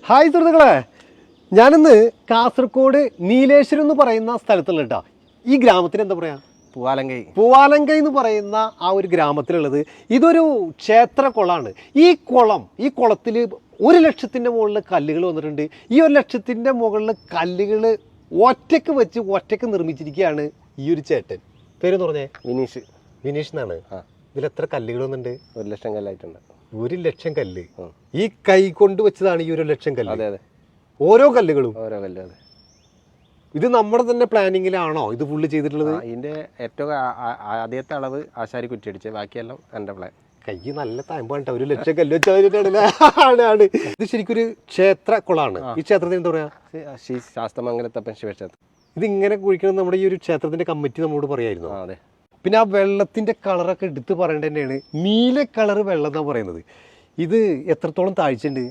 Hi സുഹൃത്തുക്കളെ, ഞാനിന്ന് കാസർഗോഡ് നീലേശ്വരം എന്ന് പറയുന്ന സ്ഥലത്തുള്ള കേട്ടോ. ഈ ഗ്രാമത്തിന് എന്താ പറയാ? പൂവാലങ്കൈ എന്ന് പറയുന്ന ആ ഒരു ഗ്രാമത്തിലുള്ളത് ഇതൊരു ക്ഷേത്ര കുളമാണ്. ഈ കുളത്തിൽ 1,00,000 മുകളിൽ കല്ലുകൾ വന്നിട്ടുണ്ട്. ഈ 1,00,000 മുകളിൽ കല്ലുകൾ ഒറ്റയ്ക്ക് നിർമ്മിച്ചിരിക്കുകയാണ് ഈ ഒരു ചേട്ടൻ. പേരെന്ന് പറഞ്ഞേ? വിനീഷ് എന്നാണ്. ഇതിൽ എത്ര കല്ലുകൾ വന്നിട്ടുണ്ട്? 1,00,000 കല്ലായിട്ടുണ്ട്. 1,00,000 കല്ല് ഈ കൈ കൊണ്ട് വെച്ചതാണ് ഈ 1,00,000 കല്ല്. അതെ അതെ, ഓരോ കല്ലുകളും. അതെ. ഇത് നമ്മുടെ തന്നെ പ്ലാനിങ്ങിലാണോ ഇത് ഫുള്ള് ചെയ്തിട്ടുള്ളത്? ഇതിന്റെ ഏറ്റവും ആദ്യത്തെ അളവ് ആശാരി കുറ്റിയടിച്ച്, ബാക്കിയെല്ലാം എന്റെ പ്ലാൻ. കൈ നല്ല താമ്പാണ്. 1,00,000 കല്ല് വെച്ചാണ്. ഇത് ശരിക്കും ഒരു ക്ഷേത്ര കുളമാണ്. ഈ ക്ഷേത്രത്തിന് എന്താ പറയാ? ശ്രീ ശാസ്തമംഗലത്തപ്പൻ ശിവക്ഷേത്രം. ഇതിങ്ങനെ കുഴിക്കണം നമ്മുടെ ഈ ഒരു ക്ഷേത്രത്തിന്റെ കമ്മിറ്റി നമ്മളോട് പറയായിരുന്നു. അതെ. പിന്നെ ആ വെള്ളത്തിന്റെ കളറൊക്കെ എടുത്ത് പറയേണ്ടത് തന്നെയാണ്. നീല കളർ വെള്ളം എന്നാ പറയുന്നത്. ഇത് എത്രത്തോളം താഴ്ചയുണ്ട്?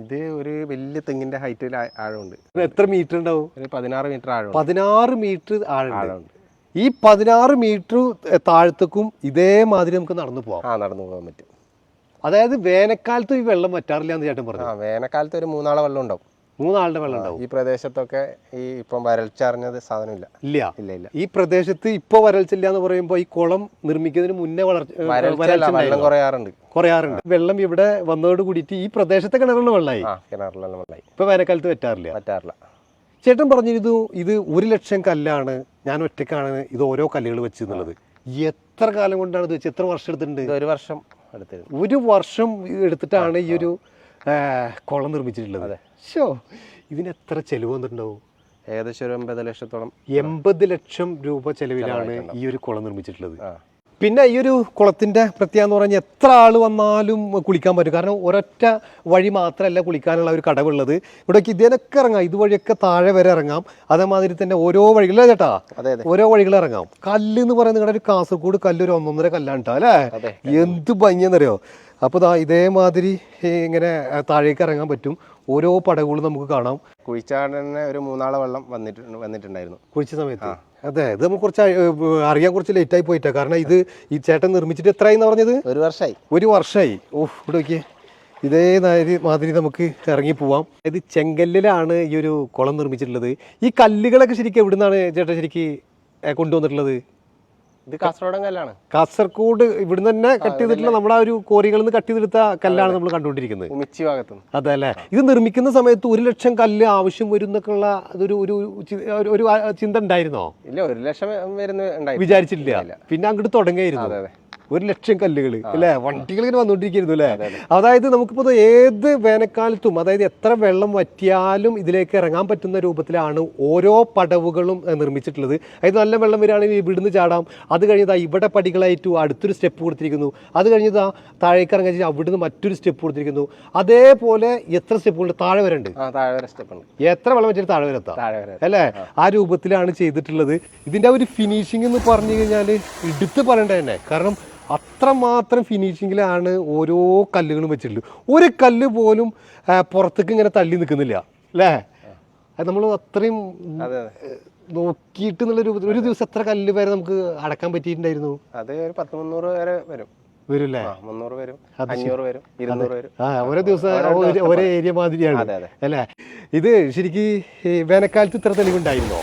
ഇത് ഒരു വലിയ തെങ്ങിന്റെ ഹൈറ്റിൽ ആഴമുണ്ട്. എത്ര മീറ്റർ ഉണ്ടാവും? ഒരു 16 മീറ്റർ ആഴം. 16 മീറ്റർ ആഴമുണ്ട്. ഈ 16 മീറ്റർ താഴത്തേക്കും ഇതേമാതിരി നമുക്ക് നടന്നു പോകാം. നടന്നു പോകാൻ പറ്റും. അതായത് വേനൽക്കാലത്ത് ഈ വെള്ളം വറ്റാറില്ല എന്ന് ചേട്ടൻ പറഞ്ഞു. വേനൽക്കാലത്ത് ഒരു 3 ആളെ വെള്ളം ഉണ്ടാവും. 3 ആളുടെ വെള്ളം ഉണ്ടാവും. ഈ പ്രദേശത്തൊക്കെ ഈ ഇപ്പം വരൾച്ചറിഞ്ഞത് സാധനമില്ല. ഇല്ല. ഈ പ്രദേശത്ത് ഇപ്പൊ വരൾച്ചില്ല എന്ന് പറയുമ്പോൾ ഈ കുളം നിർമ്മിക്കുന്നതിന് മുന്നേ വെള്ളം കുറയാറുണ്ട്. വെള്ളം ഇവിടെ വന്നതോട് കൂടിയിട്ട് ഈ പ്രദേശത്തെ കിണറിലുള്ള വെള്ളമായി. ഇപ്പൊ വേനൽക്കാലത്ത് പറ്റാറില്ല. ചേട്ടൻ പറഞ്ഞിരുന്നു ഇത് 1,00,000 കല്ലാണ്, ഞാൻ ഒറ്റക്കാണ് ഇത് ഓരോ കല്ലുകൾ വെച്ചെന്നുള്ളത്. എത്ര കാലം കൊണ്ടാണ് ഇത് വെച്ചത്? എത്ര വർഷം എടുത്തിട്ടുണ്ട്? 1 വർഷം എടുത്തിട്ടുണ്ട്. 1 വർഷം എടുത്തിട്ടാണ് ഈ ഒരു കുളം നിർമ്മിച്ചിട്ടുള്ളത്. ഇതിന് എത്ര ചെലവ് വന്നിട്ടുണ്ടാവും? ഏകദേശം ഒരു 80 ലക്ഷത്തോളം. 80 ലക്ഷം രൂപ ചെലവിലാണ് ഈ ഒരു കുളം നിർമ്മിച്ചിട്ടുള്ളത്. പിന്നെ ഈ ഒരു കുളത്തിന്റെ പ്രത്യേകത എന്ന് പറഞ്ഞാൽ എത്ര ആൾ വന്നാലും കുളിക്കാൻ പറ്റും. കാരണം ഒരൊറ്റ വഴി മാത്രമല്ല കുളിക്കാനുള്ള ഒരു കടവുള്ളത്. ഇവിടേക്ക് ഇതിനൊക്കെ ഇറങ്ങാം, ഇതുവഴിയൊക്കെ താഴെ വരെ ഇറങ്ങാം. അതേമാതിരി തന്നെ ഓരോ വഴികളല്ലേ ചേട്ടാ? ഓരോ വഴികൾ ഇറങ്ങാം. കല്ല് എന്ന് പറയുന്നത് നിങ്ങളുടെ ഒരു കാസർഗോഡ് കല്ല് ഒരു 1.5 കല്ലാണ് കേട്ടോ അല്ലേ? എന്ത് ഭംഗിയെന്നറിയോ? അപ്പോൾ ഇതേമാതിരി ഇങ്ങനെ താഴേക്ക് ഇറങ്ങാൻ പറ്റും. ഓരോ പടവുകളും നമുക്ക് കാണാം. കുഴിച്ചാടനെ ഒരു 3 ആളെ വെള്ളം വന്നിട്ടുണ്ടായിരുന്നു കുഴിച്ച സമയത്ത്. അതെ, ഇത് നമുക്ക് കുറച്ച് അറിയാൻ കുറച്ച് ലേറ്റായി പോയിട്ടാ. കാരണം ഈ ചേട്ടൻ നിർമ്മിച്ചിട്ട് എത്രയായിന്ന് പറഞ്ഞത്? 1 വർഷമായി. ഇവിടെ നോക്കിയേ, ഇതേ മാതിരി നമുക്ക് ഇറങ്ങി പോവാം. ഇത് ചെങ്കല്ലിലാണ് ഈ ഒരു കുളം നിർമ്മിച്ചിട്ടുള്ളത്. ഈ കല്ലുകളൊക്കെ ശരിക്കും എവിടുന്നാണ് ചേട്ടൻ ശരിക്കും കൊണ്ടുവന്നിട്ടുള്ളത്? ഇത് കാസർഗോഡൻ കല്ലാണ്. കാസർഗോഡ് ഇവിടുന്ന് തന്നെ കട്ട് ചെയ്തിട്ടുള്ള നമ്മുടെ ആ ഒരു കോറികളിൽ നിന്ന് കട്ട് ചെയ്തെടുത്ത കല്ലാണ് നമ്മൾ കണ്ടുകൊണ്ടിരിക്കുന്നത്. അതെ അല്ലേ? ഇത് നിർമ്മിക്കുന്ന സമയത്ത് 1,00,000 കല്ല് ആവശ്യം വരും എന്നൊക്കെയുള്ള ഒരു ചിന്ത ഉണ്ടായിരുന്നോ? ഇല്ല, 1,00,000 വിചാരിച്ചില്ല. പിന്നെ അങ്ങോട്ട് തുടങ്ങിയായിരുന്നു 1,00,000 കല്ലുകൾ അല്ലേ? വണ്ടികൾ ഇങ്ങനെ വന്നുകൊണ്ടിരിക്കുന്നു അല്ലേ? അതായത് നമുക്കിപ്പോൾ ഏത് വേനൽക്കാലത്തും, അതായത് എത്ര വെള്ളം വറ്റിയാലും ഇതിലേക്ക് ഇറങ്ങാൻ പറ്റുന്ന രൂപത്തിലാണ് ഓരോ പടവുകളും നിർമ്മിച്ചിട്ടുള്ളത്. അതായത് നല്ല വെള്ളം വരികയാണെങ്കിൽ ഇവിടുന്ന് ചാടാം. അത് കഴിഞ്ഞതാ ഇവിടെ പടികളായിട്ട് അടുത്തൊരു സ്റ്റെപ്പ് കൊടുത്തിരിക്കുന്നു. അത് കഴിഞ്ഞതാ താഴേക്ക് ഇറങ്ങാൻ അവിടുന്ന് മറ്റൊരു സ്റ്റെപ്പ് കൊടുത്തിരിക്കുന്നു. അതേപോലെ എത്ര സ്റ്റെപ്പുകളുണ്ട്? താഴെ വരെ ഉണ്ട്. എത്ര വെള്ളം വറ്റിയാലും താഴെ വരെ എത്താം അല്ലേ? ആ രൂപത്തിലാണ് ചെയ്തിട്ടുള്ളത്. ഇതിന്റെ ഒരു ഫിനിഷിംഗ് എന്ന് പറഞ്ഞു കഴിഞ്ഞാൽ എടുത്ത് പറയേണ്ടത് തന്നെ. കാരണം അത്രമാത്രം ഫിനിഷിങ്ങിലാണ് ഓരോ കല്ലുകളും വെച്ചിട്ടുള്ളത്. ഒരു കല്ല് പോലും പുറത്തേക്ക് ഇങ്ങനെ തള്ളി നിൽക്കുന്നില്ല അല്ലേ? അത് നമ്മൾ അത്രയും നോക്കിയിട്ട് എന്നുള്ള രൂപത്തിൽ ഒരു ദിവസം എത്ര കല്ല് വരെ നമുക്ക് അടക്കാൻ പറ്റിയിട്ടുണ്ടായിരുന്നു? അത് ഒരു 10-300 വരെ വരൂല്ലേ? 300 വരും, 500 വരും, 200 വരും. ഓരോ ദിവസം ഒരേ ഏരിയ മാതിരിയാണ് അല്ലേ? ഇത് ശരിക്കും വേനൽക്കാലത്ത് ഇത്ര തെളിവുണ്ടായിരുന്നോ?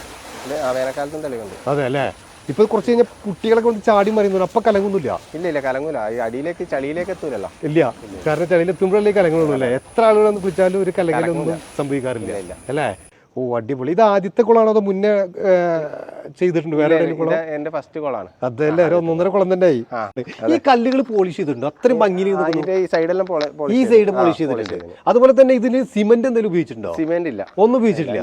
വേനൽക്കാലത്തും തെളിവുണ്ട്. അതെ അല്ലേ? ഇപ്പൊ കുറച്ച് കഴിഞ്ഞാൽ കുട്ടികളെ കൊണ്ട് ചാടി മറിയുന്നു. അപ്പൊ കലങ്ങുന്നില്ല? ഇല്ല, കലങ്ങൂല. അടിയിലേക്ക് ചളിയിലേക്ക് എത്തൂലല്ലോ. ഇല്ല, കാരണം ചളിയിലെത്തുമ്പോഴല്ലേ കലങ്ങുള്ളൂ അല്ലേ? എത്ര ആളുകൾ വന്ന് കുളിച്ചാലും ഒരു കലങ്ങലൊന്നും സംഭവിക്കാറില്ല അല്ലേ? ഓ, അടിപൊളി. ഇത് ആദ്യത്തെ കുളമാണോ അതോ മുന്നേ ചെയ്തിട്ടുണ്ട്? വേറെ എന്റെ ഫസ്റ്റ് കുളമാണ്. അതല്ലേ? 1.5 കുളം തന്നെ ആയി. ഈ കല്ലുകൾ പോളിഷ് ചെയ്തിട്ടുണ്ട് അത്രയും ഭംഗി. ഈ സൈഡ് പോളിഷ് ചെയ്തിട്ടുണ്ട്. അതുപോലെ തന്നെ ഇതിന് സിമെന്റ് എന്തെങ്കിലും ഉപയോഗിച്ചിട്ടുണ്ടോ? സിമെന്റ് ഇല്ല, ഒന്നും ഉപയോഗിച്ചിട്ടില്ല.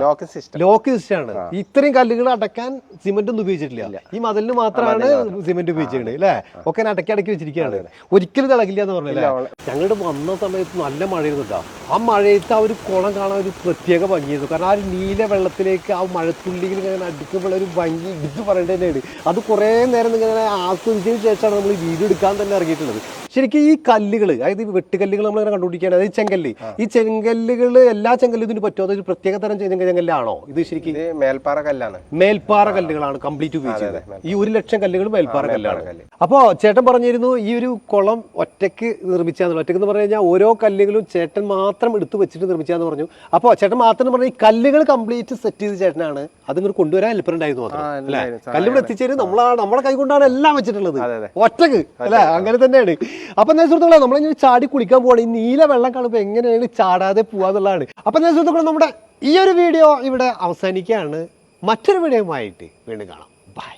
ലോക്ക് സിസ്റ്റമാണ്. ഇത്രയും കല്ലുകൾ അടക്കാൻ സിമെന്റ് ഒന്നും ഉപയോഗിച്ചിട്ടില്ല. ഈ മതിലിന് മാത്രമാണ് സിമെന്റ് ഉപയോഗിച്ചിട്ടുണ്ട് അല്ലേ? ഒക്കെ അടക്കി വെച്ചിരിക്കുകയാണ്. ഒരിക്കലും തിളക്കില്ല എന്ന് പറഞ്ഞല്ലേ? ഞങ്ങളുടെ വന്ന സമയത്ത് നല്ല മഴയായിരുന്നു കേട്ടോ. ആ മഴയത്ത് ആ ഒരു കുളം കാണാൻ ഒരു പ്രത്യേക ഭംഗിയായിരുന്നു. കാരണം ആ നീല വെള്ളത്തിലേക്ക് ആ മഴത്തുള്ളികൾ ഇങ്ങനെ അടുക്കുമ്പോൾ ഒരു ഭംഗി എടുത്ത് പറയേണ്ടത് തന്നെയാണ്. അത് കുറേ നേരം ഇങ്ങനെ ആസ്വദിച്ചതിന് ശേഷമാണ് നമ്മൾ വീഡിയോ എടുക്കാൻ തന്നെ ഇറങ്ങിയിട്ടുള്ളത്. ശരിക്കും ഈ കല്ലുകൾ, അതായത് ഈ വെട്ടുകല്ലുകൾ നമ്മൾ കണ്ടുപിടിക്കുകയാണ്, അതായത് ചെങ്കല്ല്, ഈ ചെങ്കല്ലുകൾ എല്ലാ ചെങ്കല്ലും ഇതിന് പറ്റുമോ? അതൊരു പ്രത്യേക തരം ചെങ്കല്ലാണോ ഇത്? ശരിക്കും ഇത് മേൽപ്പാറ കല്ലാണ്. മേൽപ്പാറ കല്ലുകളാണ് കംപ്ലീറ്റ് ഉപയോഗിച്ചത്. ഈ 1,00,000 കല്ലുകൾ മേൽപ്പാറ കല്ലാണ്. അപ്പോൾ ചേട്ടൻ പറഞ്ഞിരുന്നു ഈ ഒരു കുളം ഒറ്റയ്ക്ക് നിർമ്മിച്ചാന്ന്. ഒറ്റയ്ക്ക് എന്ന് പറഞ്ഞു കഴിഞ്ഞാൽ ഓരോ കല്ലുകളും ചേട്ടൻ മാത്രം എടുത്ത് വെച്ചിട്ട് നിർമ്മിച്ചാന്ന് പറഞ്ഞു. അപ്പോൾ ചേട്ടൻ മാത്രം പറഞ്ഞാൽ ഈ കല്ലുകൾ കംപ്ലീറ്റ് സെറ്റ് ചെയ്ത് ചേട്ടനാണ് അതിങ്ങോട്ട് കൊണ്ടുവരാൻ ഹെൽപ്പറുണ്ടായിരുന്നു മാത്രം അല്ലേ? കല്ലുകൾ എത്തിച്ചേരും നമ്മുടെ കൈ കൊണ്ടാണ് എല്ലാം വെച്ചിട്ടുള്ളത് ഒറ്റക്ക് അല്ലേ? അങ്ങനെ തന്നെയാണ്. അപ്പൊ എന്താ സുഹൃത്തുക്കളെ, നമ്മളിങ്ങനെ ചാടി കുളിക്കാൻ പോവാണ്. ഈ നീല വെള്ളം കാണുമ്പോൾ എങ്ങനെയാണ് ചാടാതെ പോവാന്നുള്ളതാണ്. അപ്പൊ എന്താ സുഹൃത്തുക്കളെ, നമ്മുടെ ഈ ഒരു വീഡിയോ ഇവിടെ അവസാനിക്കുകയാണ്. മറ്റൊരു വീഡിയോയുമായിട്ട് വീണ്ടും കാണാം. ബൈ.